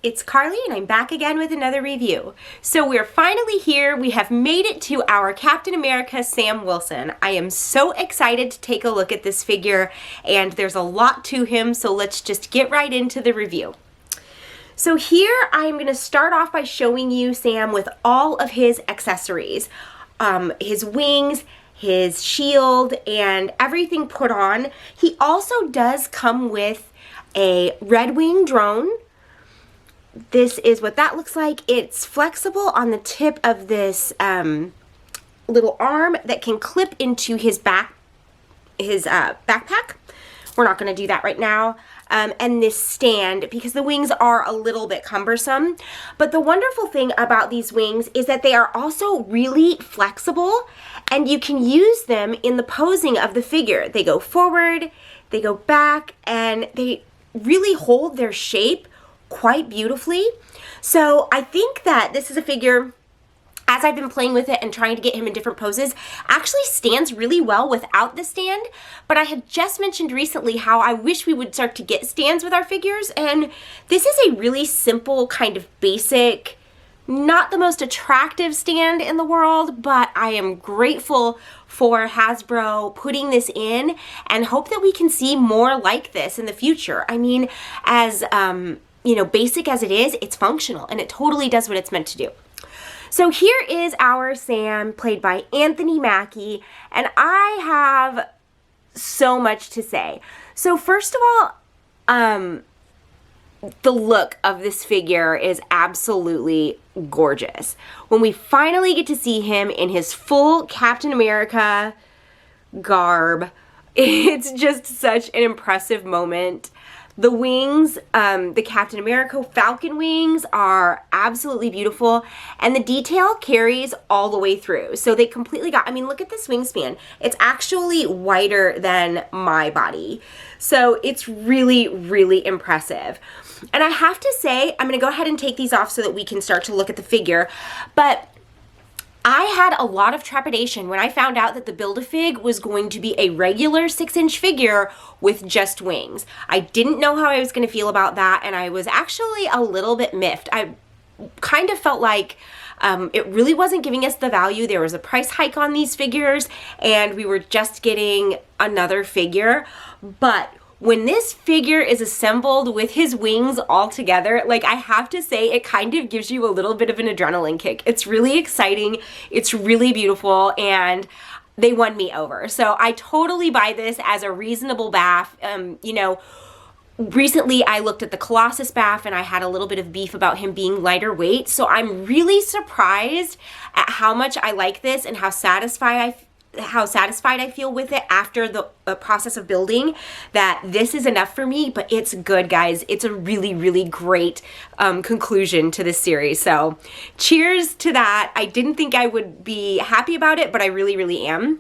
it's Carly and I'm back again with another review. So we're finally here. We have made it to our Captain America Sam Wilson. I am so excited to take a look at this figure, and there's a lot to him, so let's just get right into the review. So here I'm going to start off by showing you Sam with all of his accessories. His wings, his shield, and everything put on. He also does come with a Red Wing drone. This is what that looks like. It's flexible on the tip of this little arm that can clip into his backpack. We're not going to do that right now. And this stand, because the wings are a little bit cumbersome. But the wonderful thing about these wings is that they are also really flexible, and you can use them in the posing of the figure. They go forward, they go back, and they really hold their shape quite beautifully. So I think that this is a figure, as I've been playing with it and trying to get him in different poses, actually stands really well without the stand. But I had just mentioned recently how I wish we would start to get stands with our figures, and this is a really simple, kind of basic, not the most attractive stand in the world, but I am grateful for Hasbro putting this in and hope that we can see more like this in the future. I mean, as basic as it is, it's functional and it totally does what it's meant to do. So here is our Sam, played by Anthony Mackie, and I have so much to say. So first of all, the look of this figure is absolutely gorgeous. When we finally get to see him in his full Captain America garb, it's just such an impressive moment. The wings, the Captain America Falcon wings are absolutely beautiful, and the detail carries all the way through. So they completely got, I mean, look at this wingspan. It's actually wider than my body. So it's really, really impressive. And I have to say, I'm going to go ahead and take these off so that we can start to look at the figure, but I had a lot of trepidation when I found out that the Build-A-Fig was going to be a regular 6-inch figure with just wings. I didn't know how I was going to feel about that, and I was actually a little bit miffed. I kind of felt like it really wasn't giving us the value. There was a price hike on these figures, and we were just getting another figure. But when this figure is assembled with his wings all together, like, I have to say, it kind of gives you a little bit of an adrenaline kick. It's really exciting, it's really beautiful, and they won me over. So I totally buy this as a reasonable bath. Recently I looked at the Colossus bath and I had a little bit of beef about him being lighter weight. So I'm really surprised at how much I like this and how satisfied I feel with it after the process of building, that this is enough for me. But it's good, guys. It's a really, really great conclusion to this series. So cheers to that. I didn't think I would be happy about it, but I really, really am.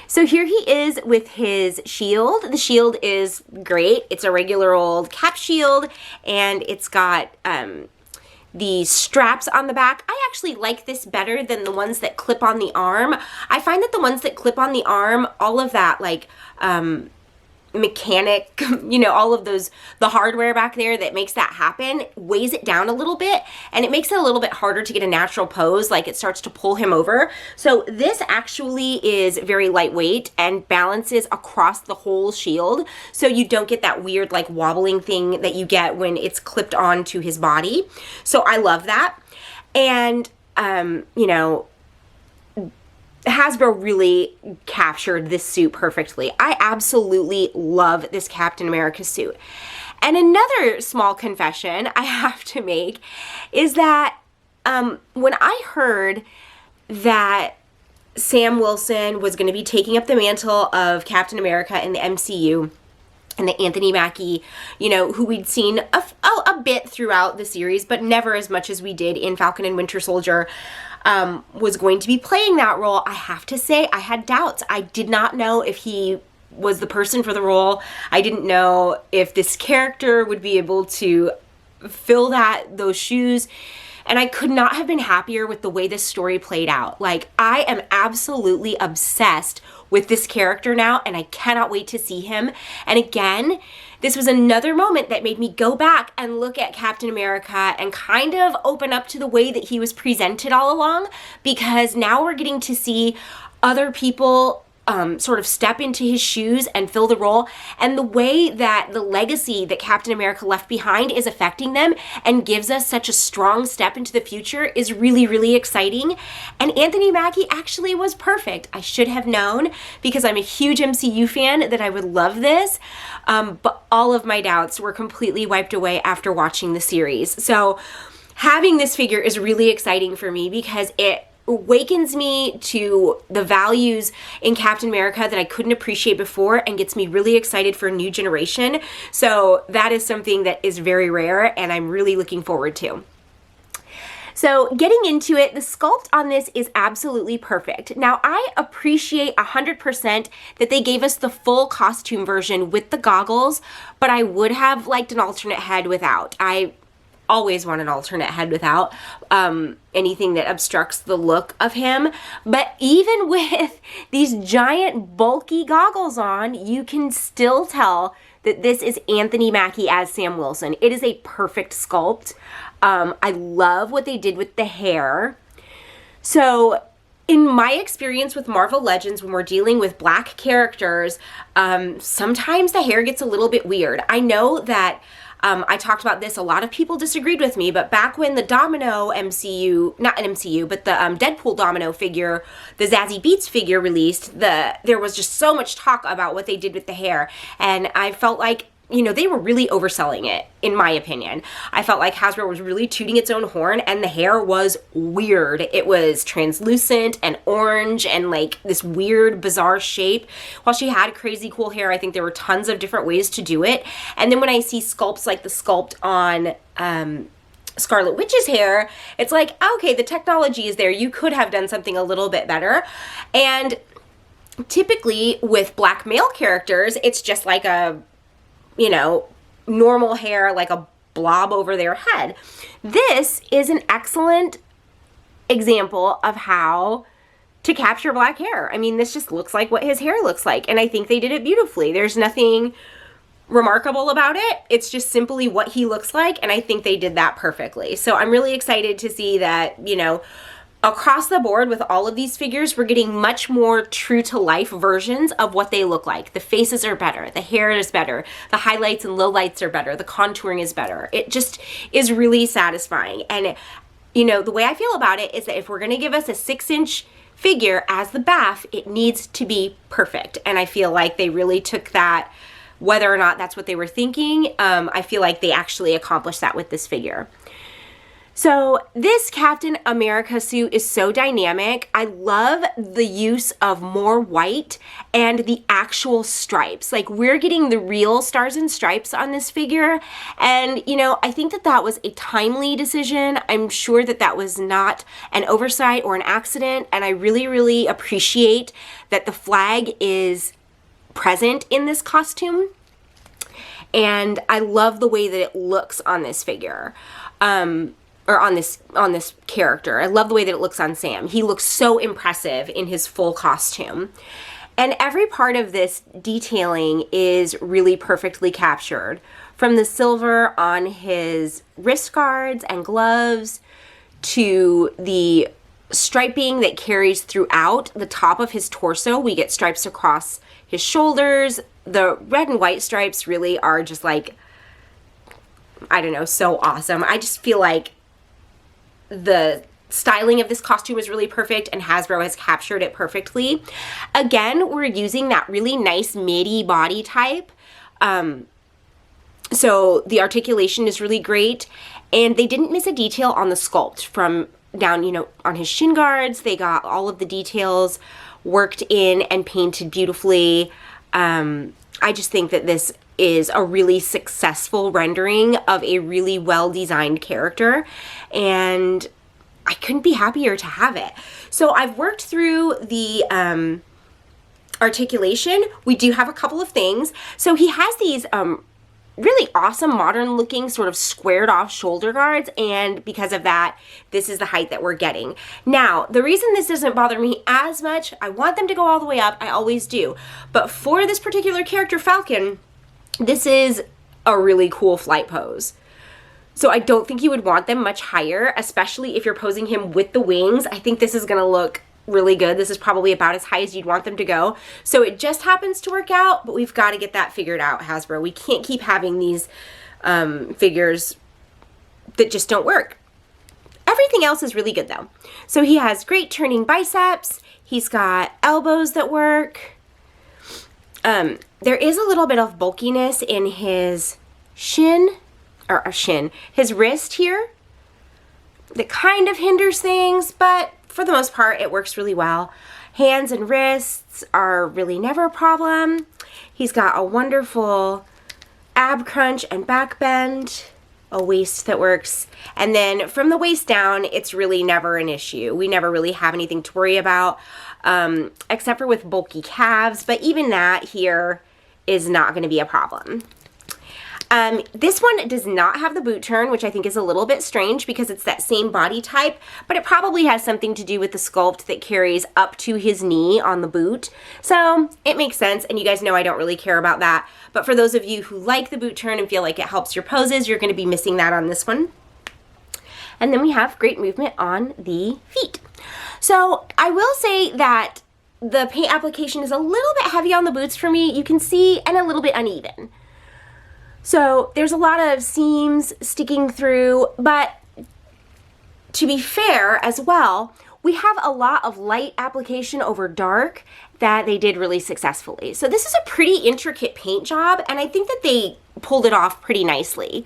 So here he is with his shield. The shield is great. It's a regular old cap shield, and it's got the straps on the back. I actually like this better than the ones that clip on the arm. I find that the ones that clip on the arm, all of that, like, mechanic, all of those, the hardware back there that makes that happen, weighs it down a little bit, and it makes it a little bit harder to get a natural pose, like it starts to pull him over. So this actually is very lightweight and balances across the whole shield, so you don't get that weird, like, wobbling thing that you get when it's clipped onto his body. So I love that. And, Hasbro really captured this suit perfectly. I absolutely love this Captain America suit. And another small confession I have to make is that when I heard that Sam Wilson was going to be taking up the mantle of Captain America in the MCU, and that Anthony Mackie, who we'd seen a bit throughout the series, but never as much as we did in Falcon and Winter Soldier, was going to be playing that role, I have to say I had doubts. I did not know if he was the person for the role. I didn't know if this character would be able to fill those shoes. And I could not have been happier with the way this story played out. Like, I am absolutely obsessed with this character now, and I cannot wait to see him. And again, this was another moment that made me go back and look at Captain America and kind of open up to the way that he was presented all along, because now we're getting to see other people sort of step into his shoes and fill the role, and the way that the legacy that Captain America left behind is affecting them and gives us such a strong step into the future is really, really exciting. And Anthony Mackie actually was perfect. I should have known, because I'm a huge MCU fan, that I would love this, but all of my doubts were completely wiped away after watching the series. So having this figure is really exciting for me, because it awakens me to the values in Captain America that I couldn't appreciate before, and gets me really excited for a new generation. So that is something that is very rare, and I'm really looking forward to. So getting into it, the sculpt on this is absolutely perfect. Now, I appreciate 100% that they gave us the full costume version with the goggles, but I would have liked an alternate head without. I always want an alternate head without anything that obstructs the look of him. But even with these giant bulky goggles on, you can still tell that this is Anthony Mackie as Sam Wilson. It is a perfect sculpt. I love what they did with the hair. So in my experience with Marvel Legends, when we're dealing with Black characters, sometimes the hair gets a little bit weird. I know that I talked about this, a lot of people disagreed with me, but back when the Domino MCU, not an MCU, but the Deadpool Domino figure, the Zazie Beetz figure released, there was just so much talk about what they did with the hair, and I felt like, you know, they were really overselling it, in my opinion. I felt like Hasbro was really tooting its own horn, and the hair was weird. It was translucent and orange and like this weird, bizarre shape. While she had crazy cool hair, I think there were tons of different ways to do it. And then when I see sculpts like the sculpt on Scarlet Witch's hair, it's like, okay, the technology is there. You could have done something a little bit better. And typically with Black male characters, it's just like a, you know, normal hair, like a blob over their head. This is an excellent example of how to capture Black hair. I mean, this just looks like what his hair looks like, and I think they did it beautifully. There's nothing remarkable about it. It's just simply what he looks like, and I think they did that perfectly. So I'm really excited to see that, you know, across the board with all of these figures, we're getting much more true to life versions of what they look like. The faces are better, the hair is better, the highlights and lowlights are better, the contouring is better. It just is really satisfying. And, you know, the way I feel about it is that if we're gonna give us a 6-inch figure as the BAF, it needs to be perfect. And I feel like they really took that, whether or not that's what they were thinking, I feel like they actually accomplished that with this figure. So this Captain America suit is so dynamic. I love the use of more white and the actual stripes. Like, we're getting the real stars and stripes on this figure. And, you know, I think that that was a timely decision. I'm sure that that was not an oversight or an accident. And I really, really appreciate that the flag is present in this costume. And I love the way that it looks on this figure. Or on this character. I love the way that it looks on Sam. He looks so impressive in his full costume. And every part of this detailing is really perfectly captured. From the silver on his wrist guards and gloves, to the striping that carries throughout the top of his torso. We get stripes across his shoulders. The red and white stripes really are just like, I don't know, so awesome. I just feel like the styling of this costume is really perfect, and Hasbro has captured it perfectly. Again, we're using that really nice midi body type. So the articulation is really great, and they didn't miss a detail on the sculpt from down, you know, on his shin guards. They got all of the details worked in and painted beautifully. I just think that this is a really successful rendering of a really well-designed character, and I couldn't be happier to have it. So I've worked through the articulation. We do have a couple of things. So he has these really awesome modern looking sort of squared off shoulder guards, and because of that, this is the height that we're getting. Now, the reason this doesn't bother me as much, I want them to go all the way up, I always do, but for this particular character, Falcon, this is a really cool flight pose. So I don't think you would want them much higher, especially if you're posing him with the wings. I think this is gonna look really good. This is probably about as high as you'd want them to go. So it just happens to work out, but we've got to get that figured out, Hasbro. We can't keep having these figures that just don't work. Everything else is really good though. So he has great turning biceps. He's got elbows that work. There is a little bit of bulkiness in his his wrist here that kind of hinders things, but for the most part, it works really well. Hands and wrists are really never a problem. He's got a wonderful ab crunch and back bend, a waist that works. And then from the waist down, it's really never an issue. We never really have anything to worry about, except for with bulky calves, but even that here is not going to be a problem. This one does not have the boot turn, which I think is a little bit strange because it's that same body type, but it probably has something to do with the sculpt that carries up to his knee on the boot. So it makes sense, and you guys know I don't really care about that. But for those of you who like the boot turn and feel like it helps your poses, you're going to be missing that on this one. And then we have great movement on the feet. So I will say that the paint application is a little bit heavy on the boots for me, you can see, and a little bit uneven. So there's a lot of seams sticking through, but to be fair as well, we have a lot of light application over dark that they did really successfully. So this is a pretty intricate paint job, and I think that they pulled it off pretty nicely.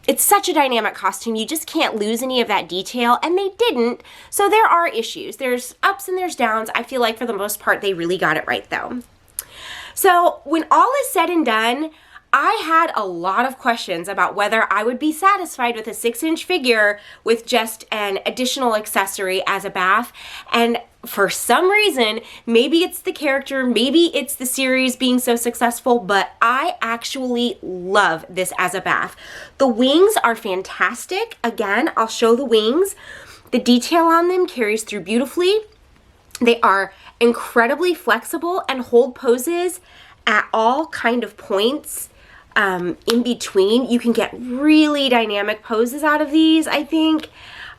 It's such a dynamic costume, you just can't lose any of that detail, and they didn't, so there are issues. There's ups and there's downs. I feel like for the most part they really got it right though. So when all is said and done, I had a lot of questions about whether I would be satisfied with a 6-inch figure with just an additional accessory as a bath. And for some reason, maybe it's the character, maybe it's the series being so successful, but I actually love this as a bath. The wings are fantastic. Again, I'll show the wings. The detail on them carries through beautifully. They are incredibly flexible and hold poses at all kind of points in between. You can get really dynamic poses out of these, I think,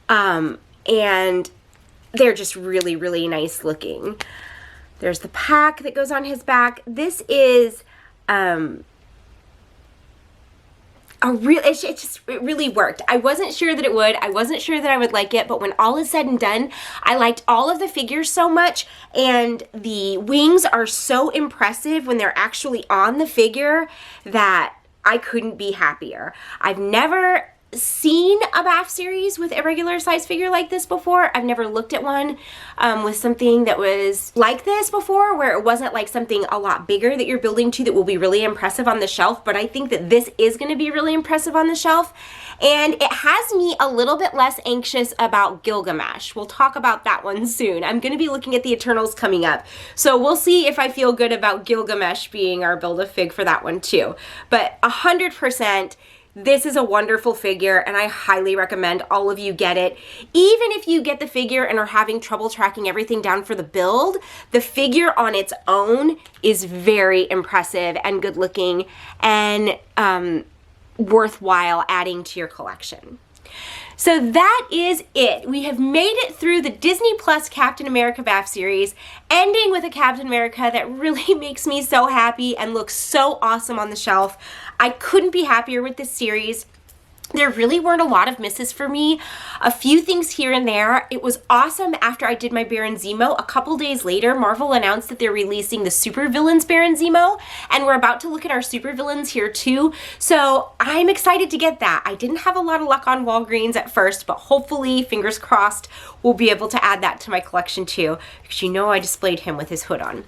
and they're just really, really nice looking. There's the pack that goes on his back. This is it really worked. I wasn't sure that it would. I wasn't sure that I would like it, but when all is said and done, I liked all of the figures so much, and the wings are so impressive when they're actually on the figure that I couldn't be happier. I've never seen a bath series with a regular size figure like this before. I've never looked at one with something that was like this before, where it wasn't like something a lot bigger that you're building to that will be really impressive on the shelf, but I think that this is going to be really impressive on the shelf, and it has me a little bit less anxious about Gilgamesh. We'll talk about that one soon. I'm going to be looking at the Eternals coming up, so we'll see if I feel good about Gilgamesh being our Build-A-Fig for that one too. But 100%, this is a wonderful figure, and I highly recommend all of you get it. Even if you get the figure and are having trouble tracking everything down for the build, the figure on its own is very impressive and good looking and worthwhile adding to your collection. So that is it. We have made it through the Disney Plus Captain America bath series, ending with a Captain America that really makes me so happy and looks so awesome on the shelf. I couldn't be happier with this series. There really weren't a lot of misses for me. A few things here and there. It was awesome after I did my Baron Zemo. A couple days later, Marvel announced that they're releasing the Supervillains Baron Zemo, and we're about to look at our supervillains here too. So I'm excited to get that. I didn't have a lot of luck on Walgreens at first, but hopefully, fingers crossed, we'll be able to add that to my collection too, because you know I displayed him with his hood on.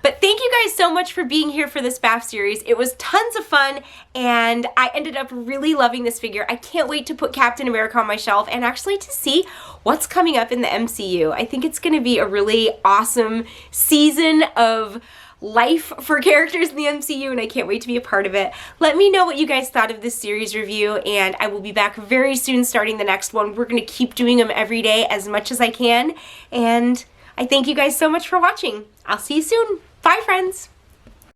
But thank you guys so much for being here for this bath series. It was tons of fun, and I ended up really loving this figure. I can't wait to put Captain America on my shelf and actually to see what's coming up in the MCU. I think it's going to be a really awesome season of life for characters in the MCU, and I can't wait to be a part of it. Let me know what you guys thought of this series review, and I will be back very soon starting the next one. We're going to keep doing them every day as much as I can, and I thank you guys so much for watching. I'll see you soon. Bye, friends.